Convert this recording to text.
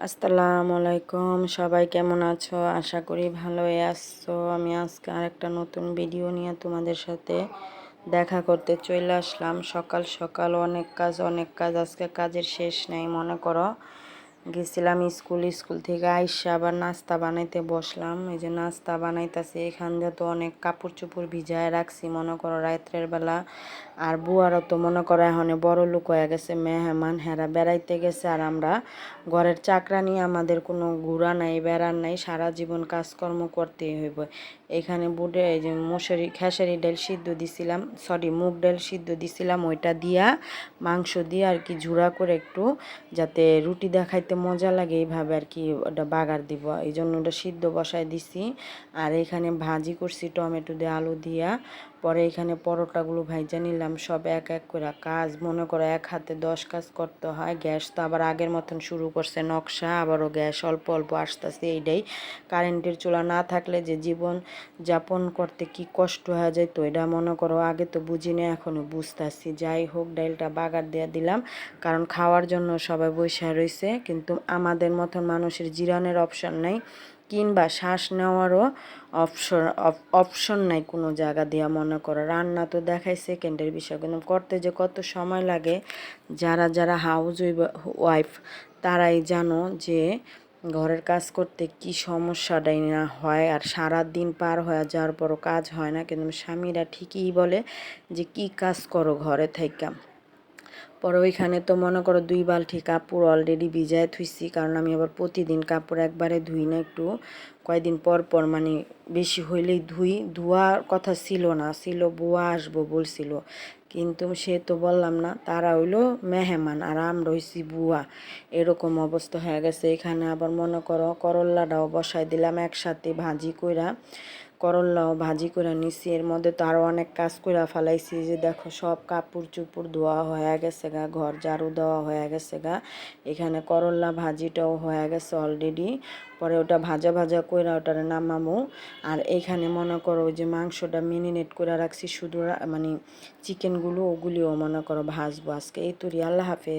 আসসালামু আলাইকুম, সবাই কেমন আছো? আশা করি ভালোই আছো। আমি আজকে আরেকটা নতুন ভিডিও নিয়ে তোমাদের সাথে দেখা করতে চলে আসলাম। সকাল সকাল অনেক কাজ আজকে কাজের শেষ নেই। মনে করো গেছিলাম স্কুল থেকে আইসা আবার নাস্তা বানাইতে বসলাম। এই যে নাস্তা বানাইতেছি, এখান দিয়ে তো অনেক কাপড় চোপড় ভিজায় রাখছি মনে করো রাত্রের বেলা। আর বুয়ারও তো মনে করো এখন বড় লোক হয়ে গেছে, মেহমান হেরা বেড়াইতে গেছে। আর আমরা ঘরের চাকরা নিয়ে আমাদের কোনো ঘোরা নাই, বেড়ার নাই, সারা জীবন কাজকর্ম করতেই হইব। এখানে বুটে এই যে খেসারি ডাল সিদ্ধ দিছিলাম, মুগ ডাল সিদ্ধ দিছিলাম, ওইটা দিয়া মাংস দিয়ে আর কি ঝুরা করে একটু, যাতে রুটি দেখাইতে মজা লাগে এইভাবে আর কি ওটা বাগার দিব, এই জন্য ওটা সিদ্ধ বসায় দিছি। আর এখানে ভাজি করছি টমেটো দিয়ে আলু দিয়া। পরে এখানে পরোটাগুলো ভাইজা নিলাম, সব এক এক করে কাজ মনে করো এক হাতে 10 কাজ করতে হয়। গ্যাস তো আবার আগের মতন শুরু করছে নকশা, আবারও গ্যাস অল্প অল্প আসতেছে। এইটাই কারেন্টের চুলা না থাকলে যে জীবন যাপন করতে কি কষ্ট হয়ে যায়, তো এটা মনে করো আগে তো বুঝি না, এখনও বুঝতেছি। যাই হোক, ডালটা বাগার দিয়ে দিলাম, কারণ খাওয়ার জন্য সবাই বসে রয়েছে, কিন্তু আমাদের মতন মানুষের জিরানের অপশন নাই, কিংবা শ্বাস নেওয়ারও অপশন নাই কোনো জায়গা দিয়া। মনে করো রান্না তো দেখাই সেকেন্ডের বিষয়, কিন্তু করতে যে কত সময় লাগে, যারা যারা হাউস ওয়াইফ তারাই জানো যে ঘরের কাজ করতে কি সমস্যাটাই না হয়। আর সারা দিন পার হয়ে যাওয়ার পরও কাজ হয় না, কিন্তু স্বামীরা ঠিকই বলে যে কি কাজ করো ঘরে থাইকা। পরে ওইখানে তো মনে করো 2 বালতি কাপড় অলরেডি ভিজায় থুইছি, কারণ আমি আবার প্রতিদিন কাপড় একবারে ধুই না, একটু কয়দিন পর পর, মানে বেশি হইলেই ধুই। ধোয়ার কথা ছিল না, ছিল বুয়া আসবো বলছিল, কিন্তু সে তো বললাম না, তারা হইলো মেহমান আর আমরা হইছি বুয়া, এরকম অবস্থা হয়ে গেছে। এখানে আবার মনে করো করল্লাটাও বসাই দিলাম একসাথে ভাজি কইরা, করল্লাও ভাজি করে নিছি। এর মধ্যে তো আরও অনেক কাজ করে ফেলাইছি, যে দেখো সব কাপড় চুপড় ধোয়া হয়ে গেছে গা, ঘর ঝাড়ু দেওয়া হয়ে গেছে গা। এখানে করল্লা ভাজিটাও হয়ে গেছে অলরেডি। পরে ওটা ভাজা ভাজা করে ওটারে নামামো। আর এইখানে মনে করো ওই যে মাংসটা মেরিনেট করে রাখছি, শুধু মানে চিকেনগুলো ওগুলিও মনে করো ভাজবো আজকে। এই তুরি, আল্লাহ হাফেজ।